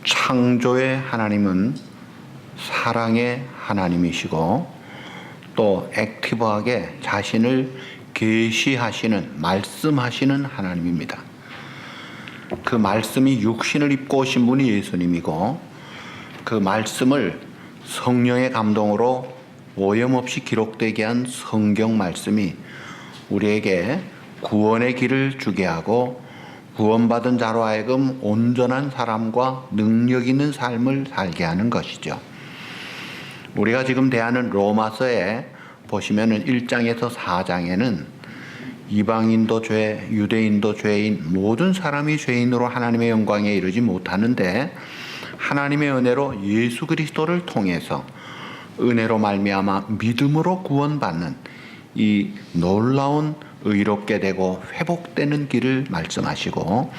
창조의 하나님은 사랑의 하나님이시고 또 액티브하게 자신을 계시하시는, 말씀하시는 하나님입니다. 그 말씀이 육신을 입고 오신 분이 예수님이고, 그 말씀을 성령의 감동으로 오염없이 기록되게 한 성경 말씀이 우리에게 구원의 길을 주게 하고 구원받은 자로 하여금 온전한 사람과 능력 있는 삶을 살게 하는 것이죠. 우리가 지금 대하는 로마서에 보시면은 1장에서 4장에는 이방인도 죄, 유대인도 죄인, 모든 사람이 죄인으로 하나님의 영광에 이르지 못하는데 하나님의 은혜로 예수 그리스도를 통해서 은혜로 말미암아 믿음으로 구원받는 이 놀라운 의롭게 되고 회복되는 길을 말씀하시고,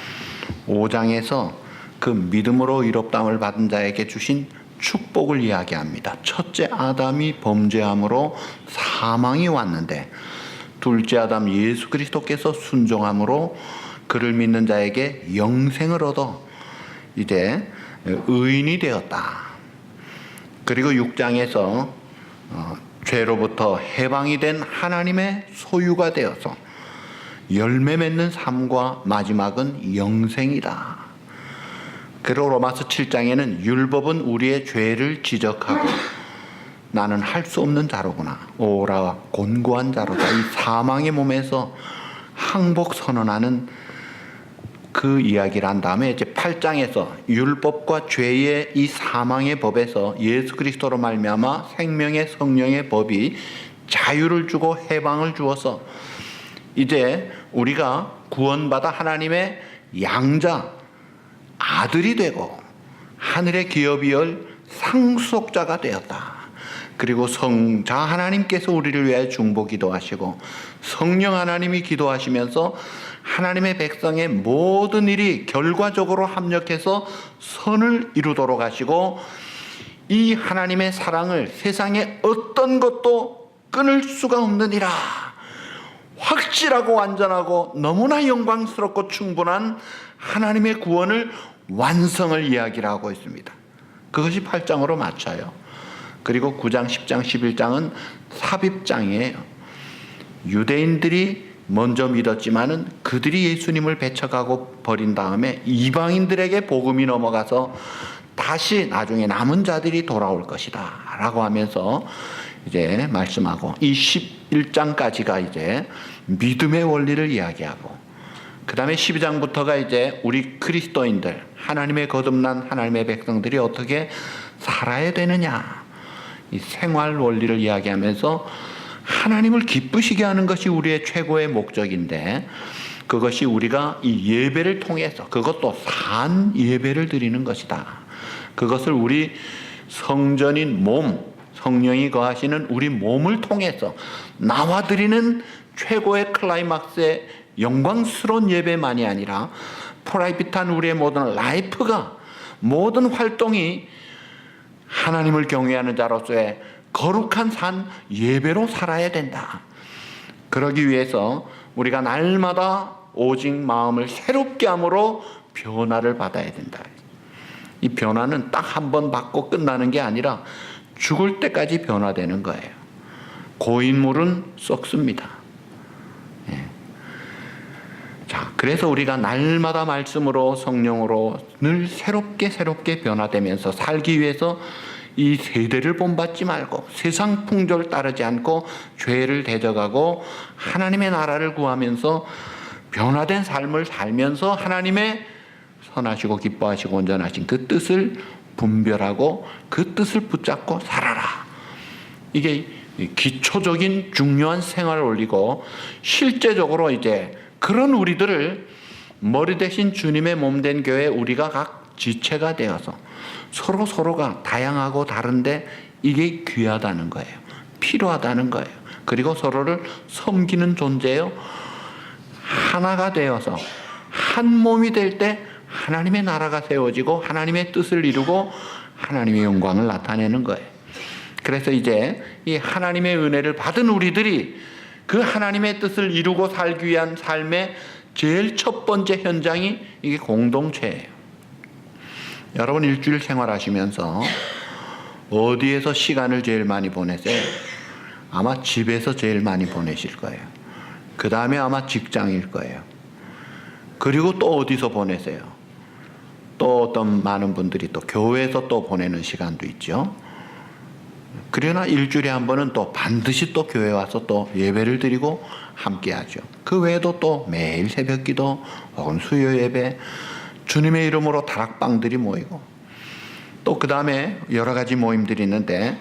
5장에서 그 믿음으로 의롭다함을 받은 자에게 주신 축복을 이야기합니다. 첫째 아담이 범죄함으로 사망이 왔는데 둘째 아담 예수 그리스도께서 순종함으로 그를 믿는 자에게 영생을 얻어 이제 의인이 되었다. 그리고 6장에서 죄로부터 해방이 된 하나님의 소유가 되어서 열매 맺는 삶과 마지막은 영생이다. 그리고 로마서 7장에는 율법은 우리의 죄를 지적하고 나는 할 수 없는 자로구나, 오라 곤고한 자로다, 이 사망의 몸에서 항복 선언하는 그 이야기를 한 다음에 이제 8장에서 율법과 죄의 이 사망의 법에서 예수 그리스도로 말미암아 생명의 성령의 법이 자유를 주고 해방을 주어서 이제 우리가 구원받아 하나님의 양자 아들이 되고 하늘의 기업이 열 상속자가 되었다. 그리고 성자 하나님께서 우리를 위하여 중보 기도하시고 성령 하나님이 기도하시면서 하나님의 백성의 모든 일이 결과적으로 합력해서 선을 이루도록 하시고, 이 하나님의 사랑을 세상에 어떤 것도 끊을 수가 없느니라, 확실하고 완전하고 너무나 영광스럽고 충분한 하나님의 구원을 완성을 이야기를 하고 있습니다. 그것이 8장으로 맞춰요. 그리고 9장, 10장, 11장은 삽입장이에요. 유대인들이 먼저 믿었지만은 그들이 예수님을 배척하고 버린 다음에 이방인들에게 복음이 넘어가서 다시 나중에 남은 자들이 돌아올 것이다 라고 하면서 이제 말씀하고, 이 11장까지가 이제 믿음의 원리를 이야기하고, 그 다음에 12장부터가 이제 우리 그리스도인들, 하나님의 거듭난 하나님의 백성들이 어떻게 살아야 되느냐, 이 생활 원리를 이야기하면서 하나님을 기쁘시게 하는 것이 우리의 최고의 목적인데, 그것이 우리가 이 예배를 통해서, 그것도 산 예배를 드리는 것이다. 그것을 우리 성전인 몸, 성령이 거하시는 우리 몸을 통해서 나와 드리는 최고의 클라이막스의 영광스러운 예배만이 아니라 프라이빗한 우리의 모든 라이프가, 모든 활동이 하나님을 경외하는 자로서의 거룩한 산 예배로 살아야 된다. 그러기 위해서 우리가 날마다 오직 마음을 새롭게 함으로 변화를 받아야 된다. 이 변화는 딱 한 번 받고 끝나는 게 아니라 죽을 때까지 변화되는 거예요. 고인물은 썩습니다. 예. 자, 그래서 우리가 날마다 말씀으로 성령으로 늘 새롭게 변화되면서 살기 위해서 이 세대를 본받지 말고 세상 풍조를 따르지 않고 죄를 대적하고 하나님의 나라를 구하면서 변화된 삶을 살면서 하나님의 선하시고 기뻐하시고 온전하신 그 뜻을 분별하고 그 뜻을 붙잡고 살아라. 이게 기초적인 중요한 생활을 올리고, 실제적으로 이제 그런 우리들을 머리 대신 주님의 몸된 교회 우리가 각 지체가 되어서 서로가 다양하고 다른데 이게 귀하다는 거예요. 필요하다는 거예요. 그리고 서로를 섬기는 존재예요. 하나가 되어서 한 몸이 될 때 하나님의 나라가 세워지고 하나님의 뜻을 이루고 하나님의 영광을 나타내는 거예요. 그래서 이제 이 하나님의 은혜를 받은 우리들이 그 하나님의 뜻을 이루고 살기 위한 삶의 제일 첫 번째 현장이 이게 공동체예요. 여러분 일주일 생활하시면서 어디에서 시간을 제일 많이 보내세요? 아마 집에서 제일 많이 보내실 거예요. 그 다음에 아마 직장일 거예요. 그리고 또 어디서 보내세요? 또 어떤 많은 분들이 또 교회에서 또 보내는 시간도 있죠. 그러나 일주일에 한 번은 또 반드시 또 교회 와서 또 예배를 드리고 함께 하죠. 그 외에도 또 매일 새벽 기도 혹은 수요 예배, 주님의 이름으로 다락방들이 모이고, 또 그 다음에 여러 가지 모임들이 있는데,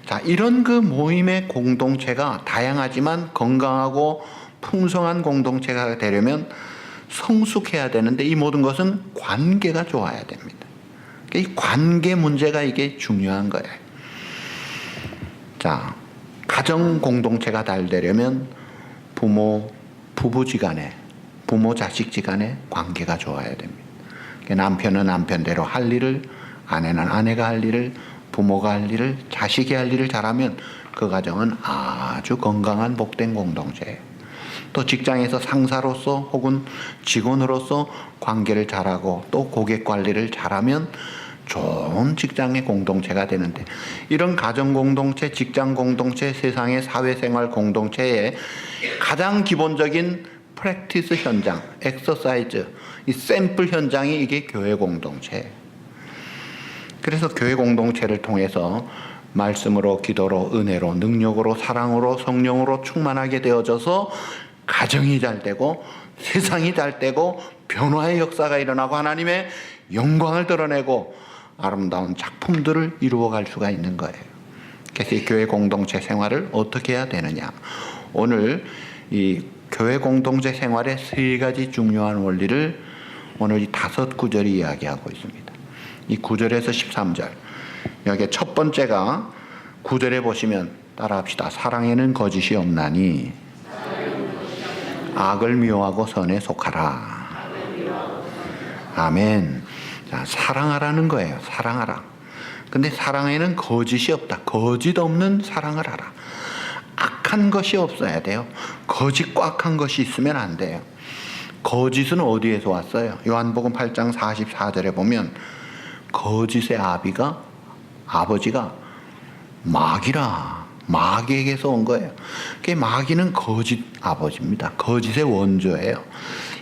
자, 이런 그 모임의 공동체가 다양하지만 건강하고 풍성한 공동체가 되려면 성숙해야 되는데, 이 모든 것은 관계가 좋아야 됩니다. 이 관계 문제가 이게 중요한 거예요. 자, 가정 공동체가 잘 되려면 부부지간에, 부모 자식지간에 관계가 좋아야 됩니다. 남편은 남편대로 할 일을, 아내는 아내가 할 일을, 부모가 할 일을, 자식이 할 일을 잘하면 그 가정은 아주 건강한 복된 공동체예요. 또 직장에서 상사로서 혹은 직원으로서 관계를 잘하고 또 고객 관리를 잘하면 좋은 직장의 공동체가 되는데, 이런 가정 공동체, 직장 공동체, 세상의 사회생활 공동체의 가장 기본적인 프랙티스 현장, 엑서사이즈, 이 샘플 현장이 이게 교회 공동체예요. 그래서 교회 공동체를 통해서 말씀으로, 기도로, 은혜로, 능력으로, 사랑으로, 성령으로 충만하게 되어져서 가정이 잘 되고 세상이 잘 되고 변화의 역사가 일어나고 하나님의 영광을 드러내고 아름다운 작품들을 이루어갈 수가 있는 거예요. 그래서 이 교회 공동체 생활을 어떻게 해야 되느냐, 오늘 이 교회 공동체 생활의 세 가지 중요한 원리를 오늘 이 5구절이 이야기하고 있습니다. 이 9절에서 13절, 여기 첫 번째가 9절에 보시면 따라합시다. 사랑에는 거짓이 없나니 악을 미워하고 선에 속하라. 아멘. 자, 사랑하라는 거예요. 사랑하라. 근데 사랑에는 거짓이 없다. 거짓 없는 사랑을 하라. 악한 것이 없어야 돼요. 거짓과 악한 것이 있으면 안 돼요. 거짓은 어디에서 왔어요? 요한복음 8장 44절에 보면 거짓의 아버지가 마귀라. 마귀에게서 온 거예요. 마귀는 거짓 아버지입니다. 거짓의 원조예요.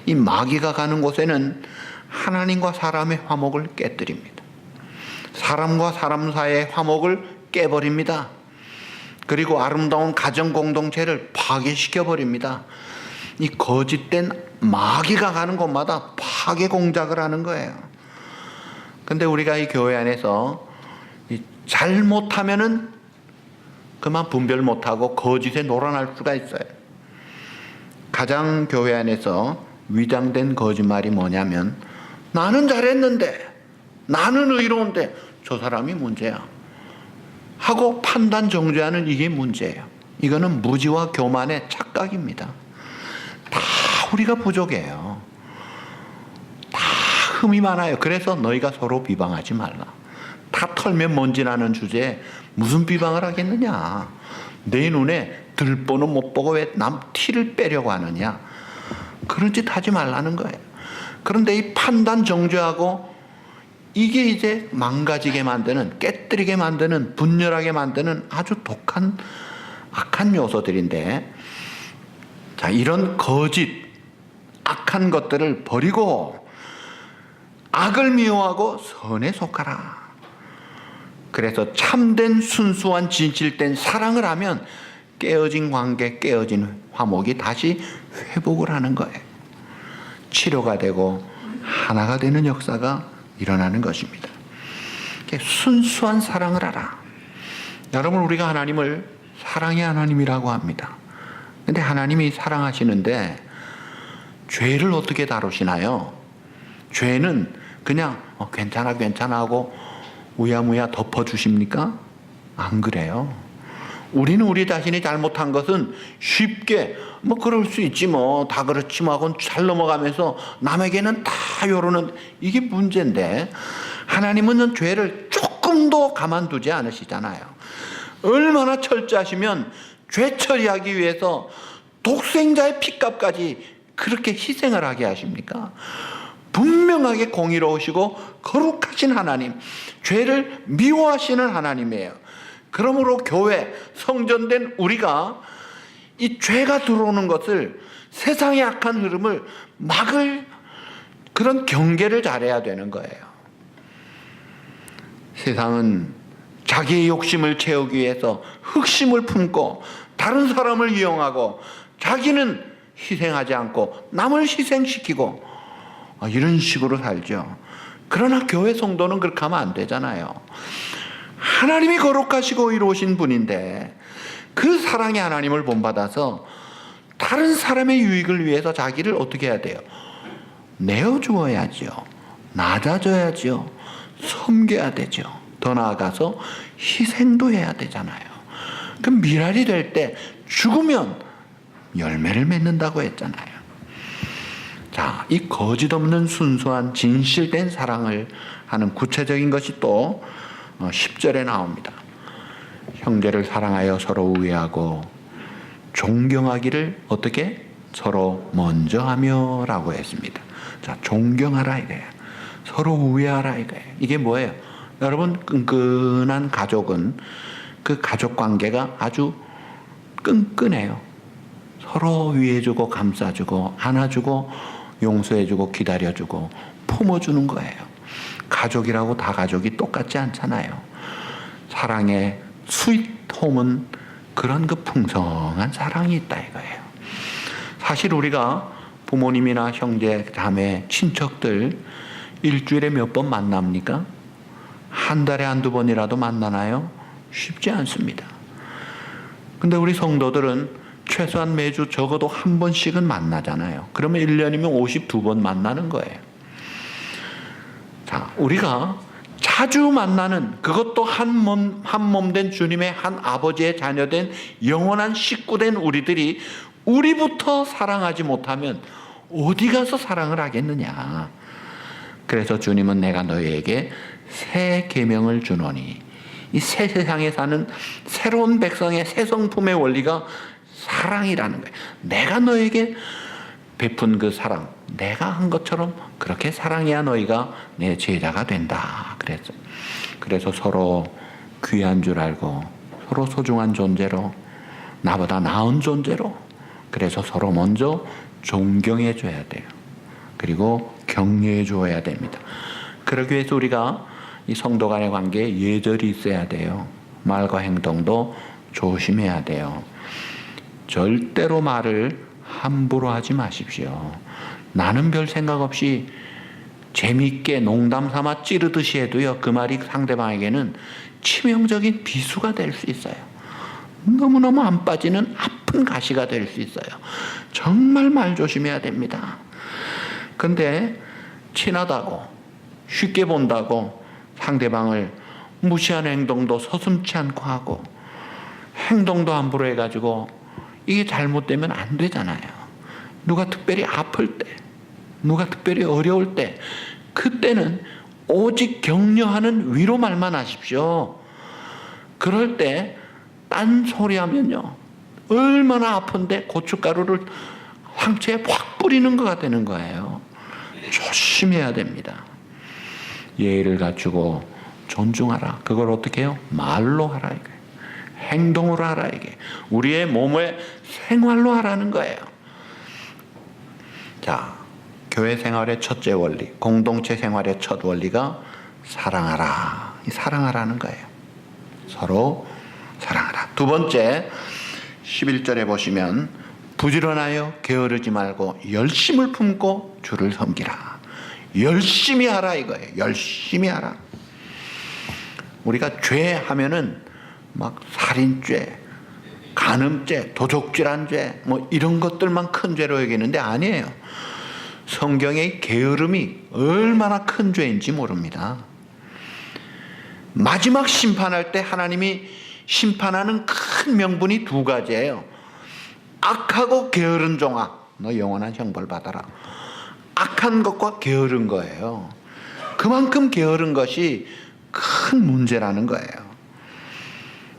이 마귀가 가는 곳에는 하나님과 사람의 화목을 깨뜨립니다. 사람과 사람 사이의 화목을 깨버립니다. 그리고 아름다운 가정 공동체를 파괴시켜버립니다. 이 거짓된 마귀가 가는 곳마다 파괴 공작을 하는 거예요. 근데 우리가 이 교회 안에서 잘못하면은 그만 분별 못하고 거짓에 놀아날 수가 있어요. 가장 교회 안에서 위장된 거짓말이 뭐냐면, 나는 잘했는데, 나는 의로운데 저 사람이 문제야 하고 판단 정죄하는 이게 문제예요. 이거는 무지와 교만의 착각입니다. 다 우리가 부족해요. 다 흠이 많아요. 그래서 너희가 서로 비방하지 말라. 다 털면 먼지 나는 주제에 무슨 비방을 하겠느냐. 내 눈에 들보는 못 보고 왜 남 티를 빼려고 하느냐. 그런 짓 하지 말라는 거예요. 그런데 이 판단 정죄하고 이게 이제 망가지게 만드는, 깨뜨리게 만드는, 분열하게 만드는 아주 독한 악한 요소들인데, 자, 이런 거짓 악한 것들을 버리고 악을 미워하고 선에 속하라. 그래서 참된 순수한 진실된 사랑을 하면 깨어진 관계, 깨어진 화목이 다시 회복을 하는 거예요. 치료가 되고 하나가 되는 역사가 일어나는 것입니다. 순수한 사랑을 하라. 여러분, 우리가 하나님을 사랑의 하나님이라고 합니다. 근데 하나님이 사랑하시는데 죄를 어떻게 다루시나요? 죄는 그냥 괜찮아 하고 우야무야 덮어주십니까? 안 그래요. 우리는 우리 자신이 잘못한 것은 쉽게 그럴 수 있지 다 그렇지 하고 잘 넘어가면서 남에게는 다 요러는 이게 문제인데, 하나님은 죄를 조금도 가만두지 않으시잖아요. 얼마나 철저하시면 죄 처리하기 위해서 독생자의 피값까지 그렇게 희생을 하게 하십니까? 분명 분명하게 공의로우시고 거룩하신 하나님, 죄를 미워하시는 하나님이에요. 그러므로 교회, 성전된 우리가 이 죄가 들어오는 것을, 세상의 악한 흐름을 막을 그런 경계를 잘해야 되는 거예요. 세상은 자기의 욕심을 채우기 위해서 흑심을 품고 다른 사람을 이용하고 자기는 희생하지 않고 남을 희생시키고 이런 식으로 살죠. 그러나 교회 성도는 그렇게 하면 안 되잖아요. 하나님이 거룩하시고 의로우신 분인데 그 사랑의 하나님을 본받아서 다른 사람의 유익을 위해서 자기를 어떻게 해야 돼요? 내어주어야죠. 낮아져야죠. 섬겨야 되죠. 더 나아가서 희생도 해야 되잖아요. 그럼 미랄이 될 때 죽으면 열매를 맺는다고 했잖아요. 자, 이 거짓 없는 순수한 진실된 사랑을 하는 구체적인 것이 또 10절에 나옵니다. 형제를 사랑하여 서로 우애하고 존경하기를 어떻게? 서로 먼저 하며 라고 했습니다. 자, 존경하라 이거예요. 서로 우애하라 이거예요. 이게 뭐예요? 여러분, 끈끈한 가족은 그 가족 관계가 아주 끈끈해요. 서로 위해주고 감싸주고 안아주고 용서해주고 기다려주고 품어주는 거예요. 가족이라고 다 가족이 똑같지 않잖아요. 사랑의 스윗홈은 그런 그 풍성한 사랑이 있다 이거예요. 사실 우리가 부모님이나 형제, 자매, 친척들 일주일에 몇 번 만납니까? 한 달에 한두 번이라도 만나나요? 쉽지 않습니다. 근데 우리 성도들은 최소한 매주 적어도 한 번씩은 만나잖아요. 그러면 1년이면 52번 만나는 거예요. 자, 우리가 자주 만나는, 그것도 한 몸 된 주님의 한 아버지의 자녀된 영원한 식구된 우리들이 우리부터 사랑하지 못하면 어디 가서 사랑을 하겠느냐. 그래서 주님은 내가 너희에게 새 계명을 주노니, 이 새 세상에 사는 새로운 백성의 새 성품의 원리가 사랑이라는 거예요. 내가 너에게 베푼 그 사랑, 내가 한 것처럼 그렇게 사랑해야 너희가 내 제자가 된다. 그래서 서로 귀한 줄 알고 서로 소중한 존재로, 나보다 나은 존재로, 그래서 서로 먼저 존경해 줘야 돼요. 그리고 격려해 줘야 됩니다. 그러기 위해서 우리가 이 성도 간의 관계에 예절이 있어야 돼요. 말과 행동도 조심해야 돼요. 절대로 말을 함부로 하지 마십시오. 나는 별 생각 없이 재미있게 농담 삼아 찌르듯이 해도요, 그 말이 상대방에게는 치명적인 비수가 될 수 있어요. 너무너무 안 빠지는 아픈 가시가 될 수 있어요. 정말 말 조심해야 됩니다. 근데 친하다고 쉽게 본다고 상대방을 무시하는 행동도 서슴지 않고 하고 행동도 함부로 해가지고 이게 잘못되면 안 되잖아요. 누가 특별히 아플 때, 누가 특별히 어려울 때, 그때는 오직 격려하는 위로 말만 하십시오. 그럴 때 딴 소리 하면요, 얼마나 아픈데 고춧가루를 상처에 확 뿌리는 거가 되는 거예요. 조심해야 됩니다. 예의를 갖추고 존중하라. 그걸 어떻게 해요? 말로 하라 이게. 행동으로 하라 이게. 우리의 몸의 생활로 하라는 거예요. 자, 교회 생활의 첫째 원리, 공동체 생활의 첫 원리가 사랑하라. 사랑하라는 거예요. 서로 사랑하라. 두 번째, 11절에 보시면 부지런하여 게으르지 말고 열심을 품고 주를 섬기라. 열심히 하라 이거예요. 열심히 하라. 우리가 죄 하면은 막 살인죄, 간음죄, 도적질한 죄, 뭐 이런 것들만 큰 죄로 여기는데 아니에요. 성경의 게으름이 얼마나 큰 죄인지 모릅니다. 마지막 심판할 때 하나님이 심판하는 큰 명분이 두 가지예요. 악하고 게으른 종아, 너 영원한 형벌 받아라. 악한 것과 게으른 거예요. 그만큼 게으른 것이 큰 문제라는 거예요.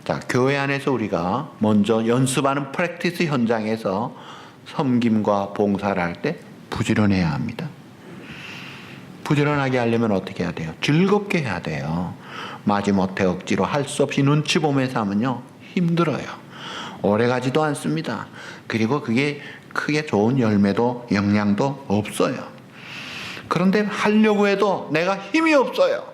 자, 교회 안에서 우리가 먼저 연습하는 프랙티스 현장에서 섬김과 봉사를 할 때 부지런해야 합니다. 부지런하게 하려면 어떻게 해야 돼요? 즐겁게 해야 돼요. 마지못해 억지로 할 수 없이 눈치 보면서 하면요, 힘들어요. 오래가지도 않습니다. 그리고 그게 크게 좋은 열매도 영양도 없어요. 그런데 하려고 해도 내가 힘이 없어요.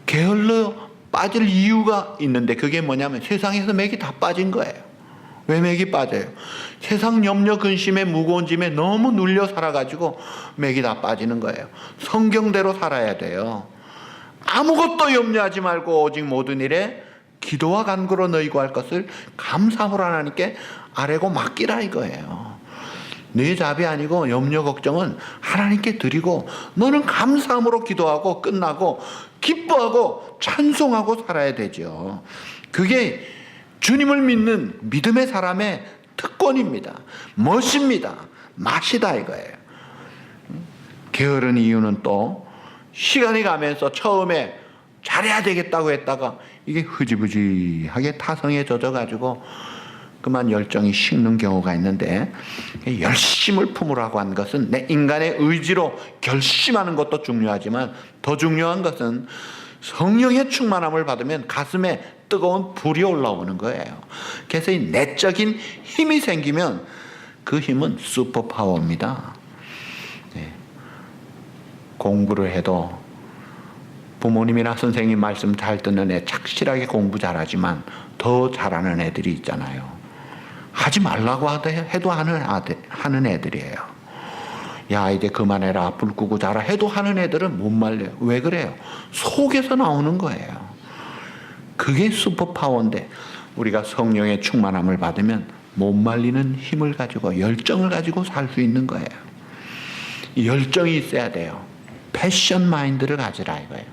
게을러 빠질 이유가 있는데, 그게 뭐냐면 세상에서 맥이 다 빠진 거예요. 왜 맥이 빠져요? 세상 염려 근심에 무거운 짐에 너무 눌려 살아가지고 맥이 다 빠지는 거예요. 성경대로 살아야 돼요. 아무것도 염려하지 말고 오직 모든 일에 기도와 간구로 너희 구할 것을 감사하라 하나님께 아뢰고 맡기라 이거예요. 내 잡이 아니고 염려 걱정은 하나님께 드리고 너는 감사함으로 기도하고 끝나고 기뻐하고 찬송하고 살아야 되죠. 그게 주님을 믿는 믿음의 사람의 특권입니다. 멋입니다. 맛이다 이거예요. 게으른 이유는 또 시간이 가면서 처음에 잘해야 되겠다고 했다가 이게 흐지부지하게 타성에 젖어가지고 그만 열정이 식는 경우가 있는데, 열심을 품으라고 한 것은 내 인간의 의지로 결심하는 것도 중요하지만 더 중요한 것은 성령의 충만함을 받으면 가슴에 뜨거운 불이 올라오는 거예요. 그래서 이 내적인 힘이 생기면 그 힘은 슈퍼파워입니다. 네. 공부를 해도 부모님이나 선생님 말씀 잘 듣는 애 착실하게 공부 잘하지만 더 잘하는 애들이 있잖아요. 하지 말라고 해도 하는 애들이에요. 야 이제 그만해라, 불 끄고 자라 해도 하는 애들은 못 말려요. 왜 그래요? 속에서 나오는 거예요. 그게 슈퍼파워인데 우리가 성령의 충만함을 받으면 못 말리는 힘을 가지고 열정을 가지고 살 수 있는 거예요. 이 열정이 있어야 돼요. 패션 마인드를 가지라 이거예요.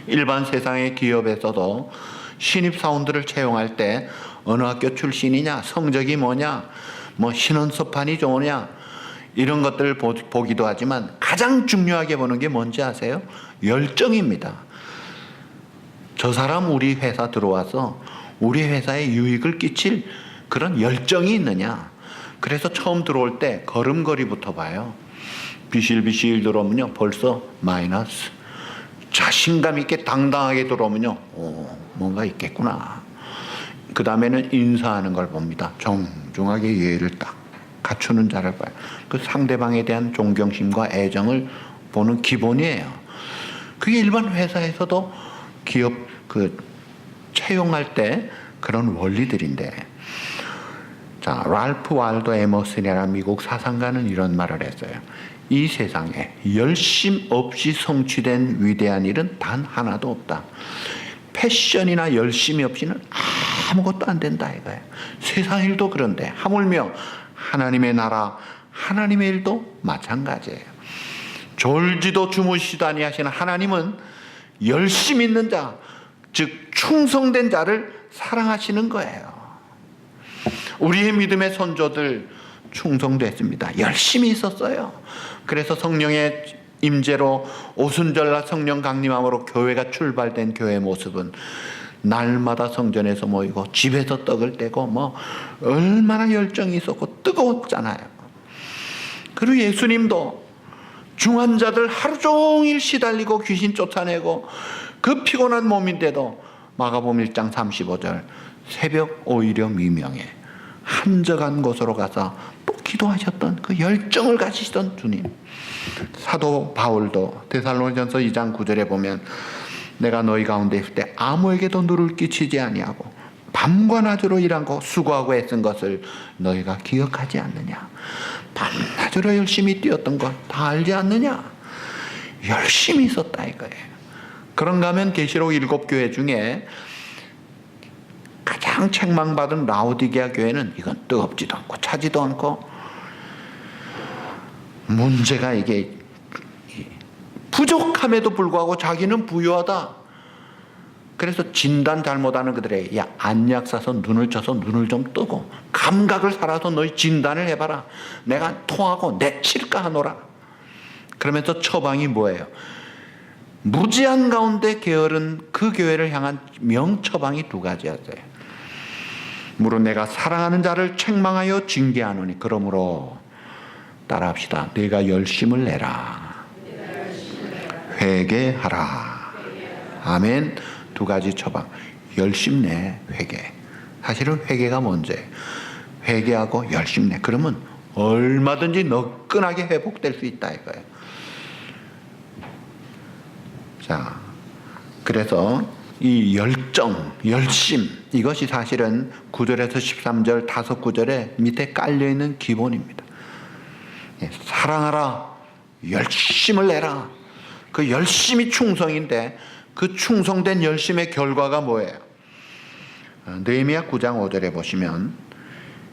일반 세상의 기업에서도 신입사원들을 채용할 때 어느 학교 출신이냐, 성적이 뭐냐, 뭐 신원서판이 좋으냐 이런 것들을 보기도 하지만 가장 중요하게 보는 게 뭔지 아세요? 열정입니다. 저 사람 우리 회사 들어와서 우리 회사에 유익을 끼칠 그런 열정이 있느냐. 그래서 처음 들어올 때 걸음걸이부터 봐요. 비실비실 들어오면요 벌써 마이너스. 자신감 있게 당당하게 들어오면요 뭔가 있겠구나. 그 다음에는 인사하는 걸 봅니다. 정중하게 예의를 딱 갖추는 자를 봐요. 그 상대방에 대한 존경심과 애정을 보는 기본이에요. 그게 일반 회사에서도 기업 채용할 때 그런 원리들인데, 자 랄프 waldo 에머슨이라는 미국 사상가는 이런 말을 했어요. 이 세상에 열심 없이 성취된 위대한 일은 단 하나도 없다. 패션이나 열심이 없이는 아무것도 안 된다 이거예요. 세상 일도 그런데 하물며 하나님의 나라, 하나님의 일도 마찬가지예요. 졸지도 주무시도 아니하시는 하나님은 열심 있는 자, 즉 충성된 자를 사랑하시는 거예요. 우리의 믿음의 선조들 충성됐습니다. 열심히 있었어요. 그래서 성령의 임재로 오순절날 성령 강림함으로 교회가 출발된 교회의 모습은 날마다 성전에서 모이고 집에서 떡을 떼고 뭐 얼마나 열정이 있었고 뜨거웠잖아요. 그리고 예수님도 중환자들 하루 종일 시달리고 귀신 쫓아내고 그 피곤한 몸인데도 마가복음 1장 35절 새벽 오히려 미명에 한적한 곳으로 가서 또 기도하셨던 그 열정을 가지시던 주님. 사도 바울도 데살로니전서 2장 9절에 보면 내가 너희 가운데 있을 때 아무에게도 누를 끼치지 아니하고 밤과 낮으로 일하고 수고하고 애쓴 것을 너희가 기억하지 않느냐. 밤낮으로 열심히 뛰었던 것 다 알지 않느냐. 열심히 있었다 이거예요. 그런가 하면 계시록 7교회 중에 가장 책망받은 라오디게아 교회는 이건 뜨겁지도 않고 차지도 않고 문제가 이게 부족함에도 불구하고 자기는 부유하다. 그래서 진단 잘못하는 그들에게 야 안약 사서 눈을 쳐서 눈을 좀 뜨고 감각을 살아서 너희 진단을 해봐라. 내가 통하고 내칠까 하노라. 그러면서 처방이 뭐예요? 무지한 가운데 게으른 그 교회를 향한 명처방이 2가지였어요. 물론 내가 사랑하는 자를 책망하여 징계하노니 그러므로 따라합시다. 내가 열심을 내라. 회개하라. 아멘. 두 가지 처방. 열심 내 회개. 사실은 회개가 문제예요. 회개하고 열심 내. 그러면 얼마든지 너끈하게 회복될 수 있다 이거예요. 자, 그래서 이 열정, 열심, 이것이 사실은 9절에서 13절 다섯 구절에 밑에 깔려있는 기본입니다. 사랑하라, 열심을 내라. 그 열심이 충성인데 그 충성된 열심의 결과가 뭐예요? 느헤미야 9장 5절에 보시면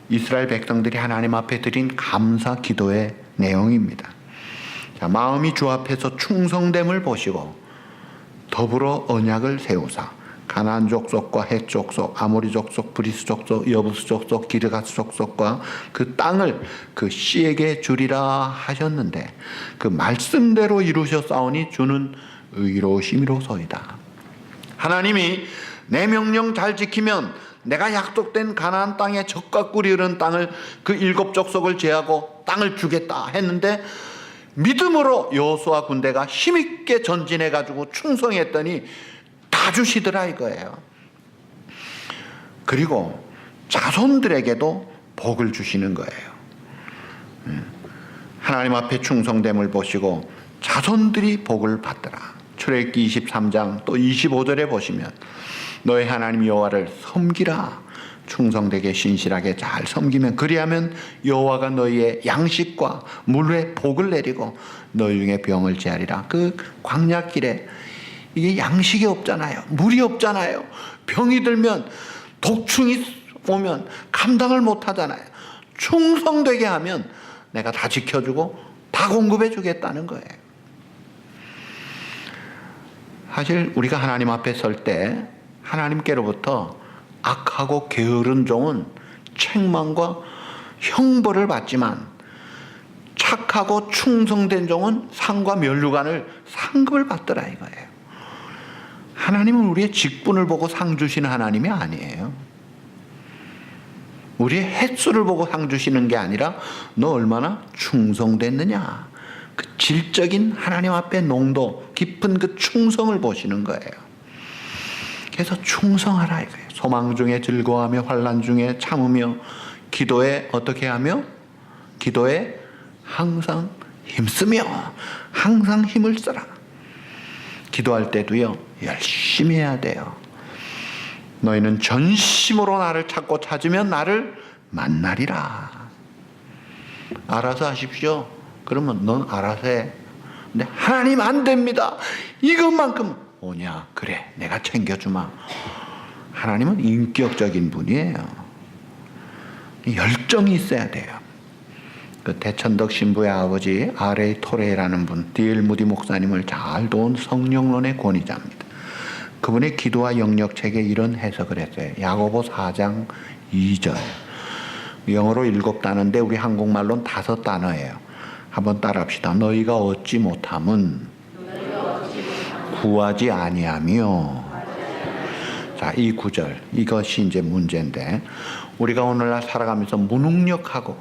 이스라엘 백성들이 하나님 앞에 드린 감사 기도의 내용입니다. 자, 마음이 주 앞에서 충성됨을 보시고 더불어 언약을 세우사 가나안 족속과 헷 족속, 아모리 족속, 브리스 족속, 여부스 족속, 기르가스 족속과 그 땅을 그 씨에게 주리라 하셨는데 그 말씀대로 이루셨사오니 주는 의로우심이로소이다. 하나님이 내 명령 잘 지키면 내가 약속된 가나안 땅에 젖과 꿀이 흐르는 땅을 그 7 족속을 제하고 땅을 주겠다 했는데 믿음으로 여호수아 군대가 힘있게 전진해가지고 충성했더니 다 주시더라 이거예요. 그리고 자손들에게도 복을 주시는 거예요. 하나님 앞에 충성됨을 보시고 자손들이 복을 받더라. 출애굽기 23장 또 25절에 보시면 너의 하나님 여호와를 섬기라. 충성되게 신실하게 잘 섬기면 그리하면 여호와가 너희의 양식과 물에 복을 내리고 너희 중에 병을 제하리라. 그 광야길에 이게 양식이 없잖아요. 물이 없잖아요. 병이 들면 독충이 오면 감당을 못하잖아요. 충성되게 하면 내가 다 지켜주고 다 공급해 주겠다는 거예요. 사실 우리가 하나님 앞에 설 때 하나님께로부터 악하고 게으른 종은 책망과 형벌을 받지만 착하고 충성된 종은 상과 면류관을 상급을 받더라 이거예요. 하나님은 우리의 직분을 보고 상 주시는 하나님이 아니에요. 우리의 횟수를 보고 상 주시는 게 아니라 너 얼마나 충성됐느냐, 그 질적인 하나님 앞에 농도 깊은 그 충성을 보시는 거예요. 그래서 충성하라 이거예요. 소망 중에 즐거워하며 환난 중에 참으며 기도에 어떻게 하며? 기도에 항상 힘쓰며 항상 힘을 써라. 기도할 때도요 열심히 해야 돼요. 너희는 전심으로 나를 찾고 찾으면 나를 만나리라. 알아서 하십시오. 그러면 넌 알아서 해. 근데 하나님 안 됩니다. 이것만큼 오냐? 그래 내가 챙겨주마. 하나님은 인격적인 분이에요. 열정이 있어야 돼요. 그 대천덕 신부의 아버지 R.A. 토레이라는 분, D.L. 무디 목사님을 잘 도운 성령론의 권위자입니다. 그분의 기도와 영역책에 이런 해석을 했어요. 야고보 4장 2절. 영어로 7단어인데 우리 한국말로는 5단어예요. 한번 따라합시다. 너희가 얻지 못함은 구하지 아니하며. 자, 이 구절, 이것이 이제 문제인데 우리가 오늘날 살아가면서 무능력하고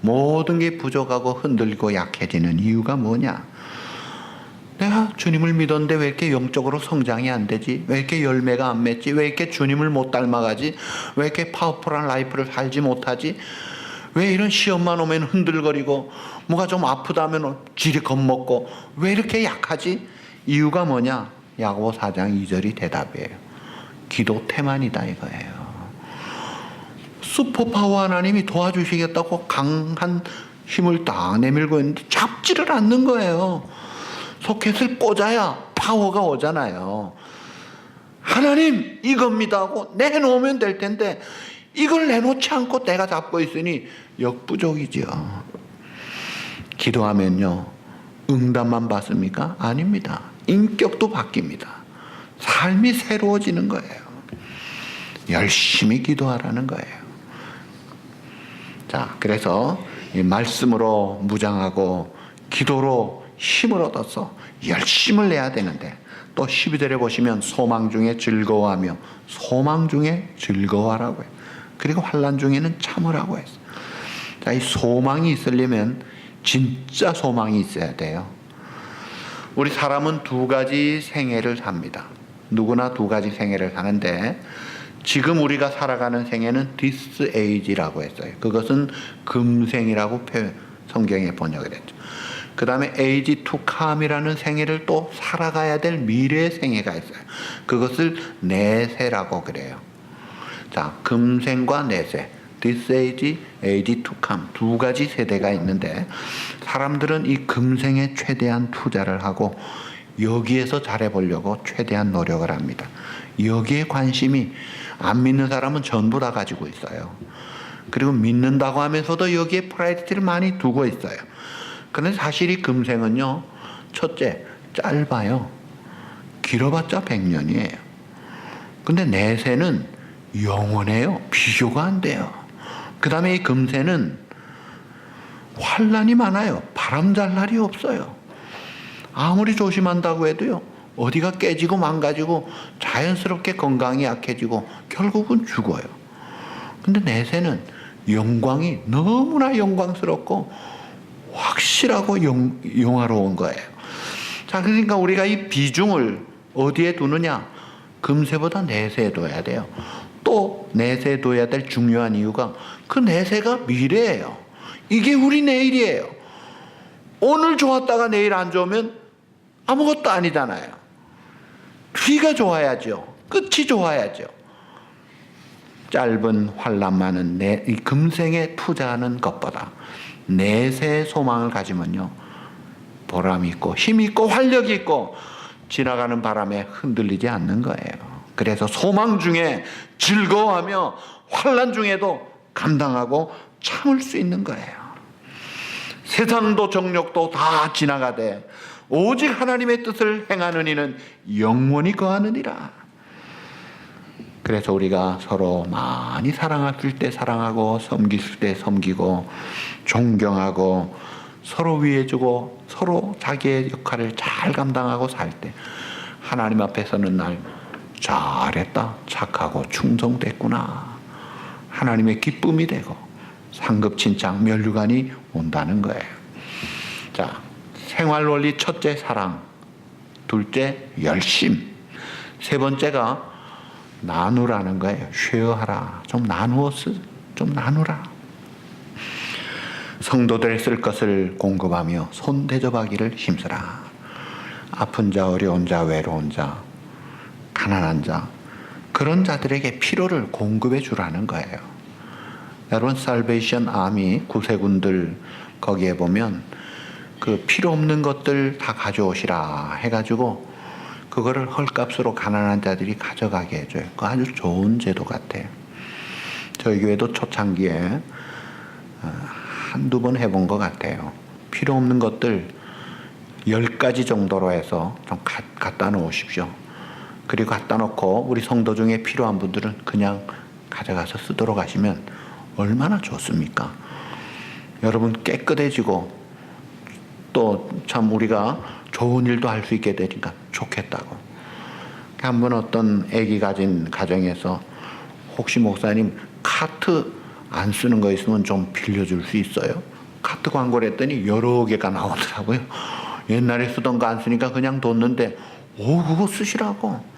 모든 게 부족하고 흔들리고 약해지는 이유가 뭐냐? 내가 주님을 믿었는데 왜 이렇게 영적으로 성장이 안 되지? 왜 이렇게 열매가 안 맺지? 왜 이렇게 주님을 못 닮아가지? 왜 이렇게 파워풀한 라이프를 살지 못하지? 왜 이런 시험만 오면 흔들거리고 뭐가 좀 아프다면 질이 겁먹고 왜 이렇게 약하지? 이유가 뭐냐? 야고보 4장 2절이 대답이에요. 기도 태만이다 이거예요. 슈퍼파워 하나님이 도와주시겠다고 강한 힘을 딱 내밀고 있는데 잡지를 않는 거예요. 소켓을 꽂아야 파워가 오잖아요. 하나님 이겁니다 하고 내놓으면 될 텐데 이걸 내놓지 않고 내가 잡고 있으니 역부족이죠. 기도하면요 응답만 받습니까? 아닙니다. 인격도 바뀝니다. 삶이 새로워지는 거예요. 열심히 기도하라는 거예요. 자, 그래서 이 말씀으로 무장하고 기도로 힘을 얻어서 열심을 내야 되는데 또 12절에 보시면 소망 중에 즐거워하며 소망 중에 즐거워하라고 해요. 그리고 환난 중에는 참으라고 했어요. 자, 이 소망이 있으려면 진짜 소망이 있어야 돼요. 우리 사람은 두 가지 생애를 삽니다. 누구나 두 가지 생애를 사는데 지금 우리가 살아가는 생애는 this age라고 했어요. 그것은 금생이라고 성경에 번역이 됐죠. 그 다음에 age to come이라는 생애를 또 살아가야 될 미래의 생애가 있어요. 그것을 내세라고 그래요. 자, 금생과 내세, this age, age to come 두 가지 세대가 있는데 사람들은 이 금생에 최대한 투자를 하고 여기에서 잘해보려고 최대한 노력을 합니다. 여기에 관심이 안 믿는 사람은 전부 다 가지고 있어요. 그리고 믿는다고 하면서도 여기에 프라이어리티를 많이 두고 있어요. 그런데 사실 이 금생은요, 첫째, 짧아요. 길어봤자 100년이에요. 근데 내세는 영원해요. 비교가 안 돼요. 그 다음에 이 금세는 환란이 많아요. 바람 잘 날이 없어요. 아무리 조심한다고 해도요, 어디가 깨지고 망가지고 자연스럽게 건강이 약해지고 결국은 죽어요. 근데 내세는 영광이 너무나 영광스럽고 확실하고 영화로운 거예요. 자, 그러니까 우리가 이 비중을 어디에 두느냐? 금세보다 내세에 둬야 돼요. 또 내세에 둬야 될 중요한 이유가 그 내세가 미래예요. 이게 우리 내일이에요. 오늘 좋았다가 내일 안 좋으면 아무것도 아니잖아요. 뒤가 좋아야죠. 끝이 좋아야죠. 짧은 환란 많은 이 금생에 투자하는 것보다 내세의 소망을 가지면요, 보람 있고 힘 있고 활력 있고 지나가는 바람에 흔들리지 않는 거예요. 그래서 소망 중에 즐거워하며 환란 중에도 감당하고 참을 수 있는 거예요. 세상도 정욕도 다 지나가되 오직 하나님의 뜻을 행하는 이는 영원히 거하느니라. 그래서 우리가 서로 많이 사랑할 때 사랑하고 섬길 때 섬기고 존경하고 서로 위해주고 서로 자기의 역할을 잘 감당하고 살 때 하나님 앞에 서는 날 잘했다, 착하고 충성됐구나, 하나님의 기쁨이 되고 상급 칭찬 면류관이 온다는 거예요. 자, 생활 원리 첫째 사랑, 둘째 열심, 세 번째가 나누라는 거예요. 쉐어하라. 좀 나누라. 성도들의 쓸 것을 공급하며 손 대접하기를 힘쓰라. 아픈 자, 어려운 자, 외로운 자, 가난한 자, 그런 자들에게 필요를 공급해 주라는 거예요. 여러분, 살베이션 아미 구세군들 거기에 보면 그 필요 없는 것들 다 가져오시라 해가지고 그거를 헐값으로 가난한 자들이 가져가게 해줘요. 그거 아주 좋은 제도 같아요. 저희 교회도 초창기에 한두 번 해본 것 같아요. 필요 없는 것들 10가지 정도로 해서 좀 갖다 놓으십시오. 그리고 갖다 놓고 우리 성도 중에 필요한 분들은 그냥 가져가서 쓰도록 하시면 얼마나 좋습니까? 여러분 깨끗해지고 또 참 우리가 좋은 일도 할 수 있게 되니까 좋겠다고. 한번 어떤 아기 가진 가정에서 혹시 목사님 카트 안 쓰는 거 있으면 좀 빌려줄 수 있어요? 카트 광고를 했더니 여러 개가 나오더라고요. 옛날에 쓰던 거 안 쓰니까 그냥 뒀는데 그거 쓰시라고.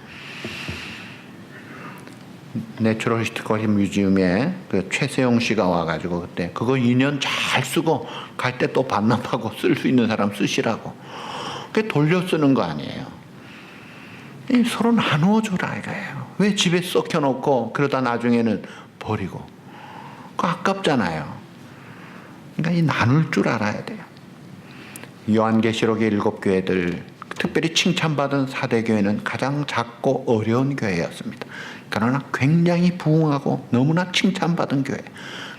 내추럴 히스토리컬 뮤지엄에 그 최세용 씨가 와가지고 그때 그거 2년 잘 쓰고 갈 때 또 반납하고 쓸 수 있는 사람 쓰시라고. 그게 돌려 쓰는 거 아니에요. 서로 나누어줘라 이거예요. 왜 집에 썩혀놓고 그러다 나중에는 버리고. 그거 아깝잖아요. 그러니까 이 나눌 줄 알아야 돼요. 요한계시록의 7교회들, 특별히 칭찬받은 4대 교회는 가장 작고 어려운 교회였습니다. 그러나 굉장히 부흥하고 너무나 칭찬받은 교회.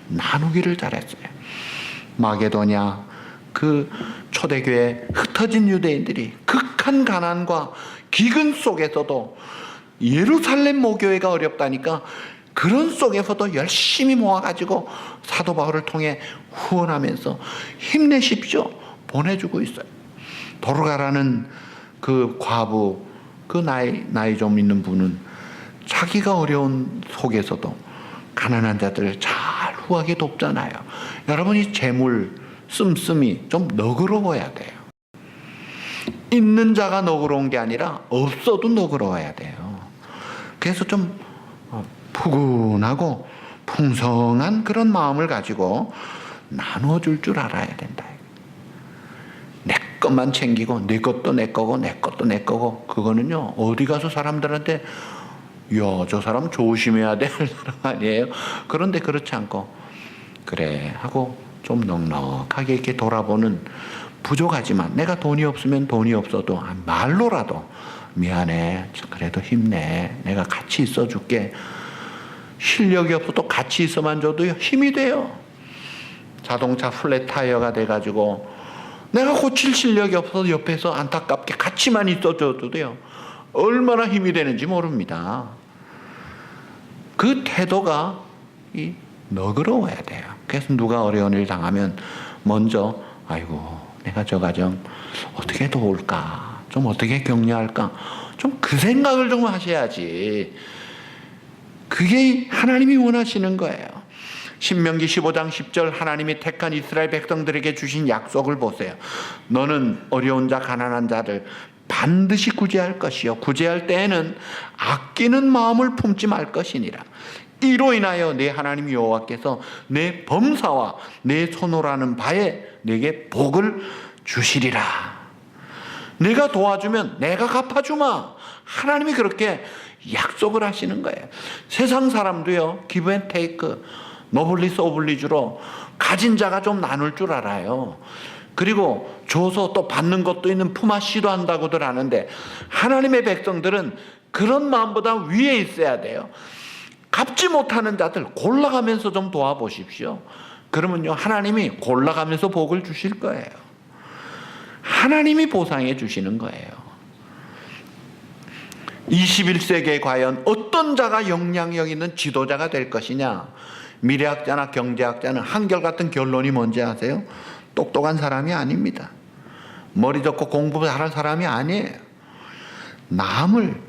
나누기를 잘했어요. 마게도냐, 그 초대교회 흩어진 유대인들이 극한 가난과 기근 속에서도 예루살렘 모교회가 어렵다니까 그런 속에서도 열심히 모아가지고 사도 바울을 통해 후원하면서 힘내십시오 보내주고 있어요. 돌아가라는 그 과부, 그 나이 좀 있는 분은 자기가 어려운 속에서도 가난한 자들을 잘 후하게 돕잖아요. 여러분이 재물 씀씀이 좀 너그러워야 돼요. 있는 자가 너그러운 게 아니라 없어도 너그러워야 돼요. 그래서 좀 푸근하고 풍성한 그런 마음을 가지고 나누어 줄 줄 알아야 된다. 내 것만 챙기고 내 것도 내 거고 내 것도 내 거고, 그거는요 어디 가서 사람들한테 야, 저 사람 조심해야 될 사람 아니에요? 그런데 그렇지 않고 그래 하고 좀 넉넉하게 이렇게 돌아보는, 부족하지만 내가 돈이 없으면 돈이 없어도 말로라도 미안해, 그래도 힘내, 내가 같이 있어줄게, 실력이 없어도 같이 있어만 줘도 힘이 돼요. 자동차 플랫 타이어가 돼가지고 내가 고칠 실력이 없어서 옆에서 안타깝게 같이만 있어줘도 돼요. 얼마나 힘이 되는지 모릅니다. 그 태도가 너그러워야 돼요. 그래서 누가 어려운 일 당하면 먼저 아이고 내가 저 가정 어떻게 도울까, 좀 어떻게 격려할까, 좀 그 생각을 좀 하셔야지. 그게 하나님이 원하시는 거예요. 신명기 15장 10절, 하나님이 택한 이스라엘 백성들에게 주신 약속을 보세요. 너는 어려운 자 가난한 자를 반드시 구제할 것이요 구제할 때에는 아끼는 마음을 품지 말 것이니라. 이로 인하여 내 하나님 여호와께서 내 범사와 내 손으로하는 바에 내게 복을 주시리라. 내가 도와주면 내가 갚아주마. 하나님이 그렇게 약속을 하시는 거예요. 세상 사람도요, 기브 앤 테이크, 노블리스 오블리주로 가진 자가 좀 나눌 줄 알아요. 그리고 줘서 또 받는 것도 있는 품앗이도 한다고들 하는데, 하나님의 백성들은 그런 마음보다 위에 있어야 돼요. 갚지 못하는 자들 골라가면서 좀 도와보십시오. 그러면요 하나님이 골라가면서 복을 주실 거예요. 하나님이 보상해 주시는 거예요. 21세기에 과연 어떤 자가 영향력 있는 지도자가 될 것이냐. 미래학자나 경제학자는 한결같은 결론이 뭔지 아세요? 똑똑한 사람이 아닙니다. 머리 좋고 공부 잘하는 사람이 아니에요. 남을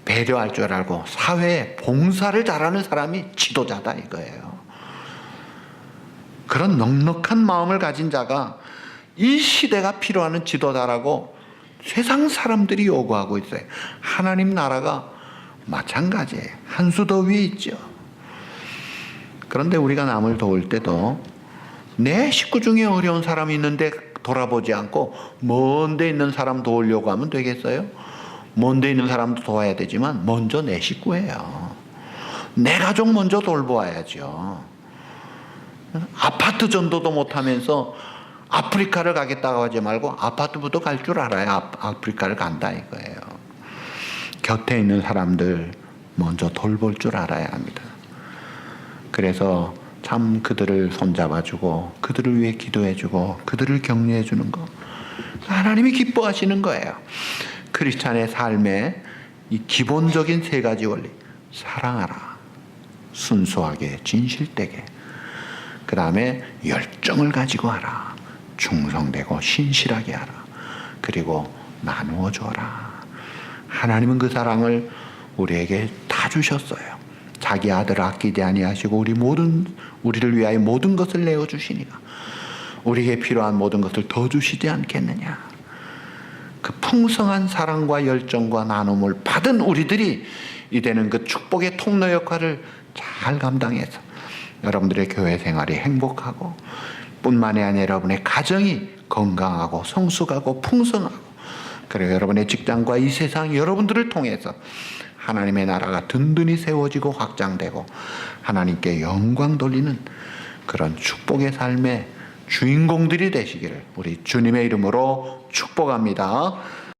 배려할 줄 알고 사회에 봉사를 잘하는 사람이 지도자다 이거예요. 그런 넉넉한 마음을 가진 자가 이 시대가 필요하는 지도자라고 세상 사람들이 요구하고 있어요. 하나님 나라가 마찬가지예요. 한 수 더 위에 있죠. 그런데 우리가 남을 도울 때도 내 식구 중에 어려운 사람이 있는데 돌아보지 않고 먼 데 있는 사람 도우려고 하면 되겠어요? 먼 데 있는 사람도 도와야 되지만 먼저 내 식구예요. 내 가족 먼저 돌보아야죠. 아파트 전도도 못하면서 아프리카를 가겠다고 하지 말고 아파트부터 갈 줄 알아야 아프리카를 간다 이거예요. 곁에 있는 사람들 먼저 돌볼 줄 알아야 합니다. 그래서 참 그들을 손잡아주고 그들을 위해 기도해주고 그들을 격려해주는 거 하나님이 기뻐하시는 거예요. 크리스찬의 삶의 이 기본적인 세 가지 원리, 사랑하라, 순수하게 진실되게, 그 다음에 열정을 가지고 하라, 충성되고 신실하게 하라, 그리고 나누어 줘라. 하나님은 그 사랑을 우리에게 다 주셨어요. 자기 아들을 아끼지 아니하시고 우리를 위하여 모든 것을 내어 주시니까 우리에게 필요한 모든 것을 더 주시지 않겠느냐. 그 풍성한 사랑과 열정과 나눔을 받은 우리들이 이제는 그 축복의 통로 역할을 잘 감당해서 여러분들의 교회 생활이 행복하고 뿐만이 아니라 여러분의 가정이 건강하고 성숙하고 풍성하고, 그리고 여러분의 직장과 이 세상 여러분들을 통해서 하나님의 나라가 든든히 세워지고 확장되고 하나님께 영광 돌리는 그런 축복의 삶의 주인공들이 되시기를 우리 주님의 이름으로 축복합니다.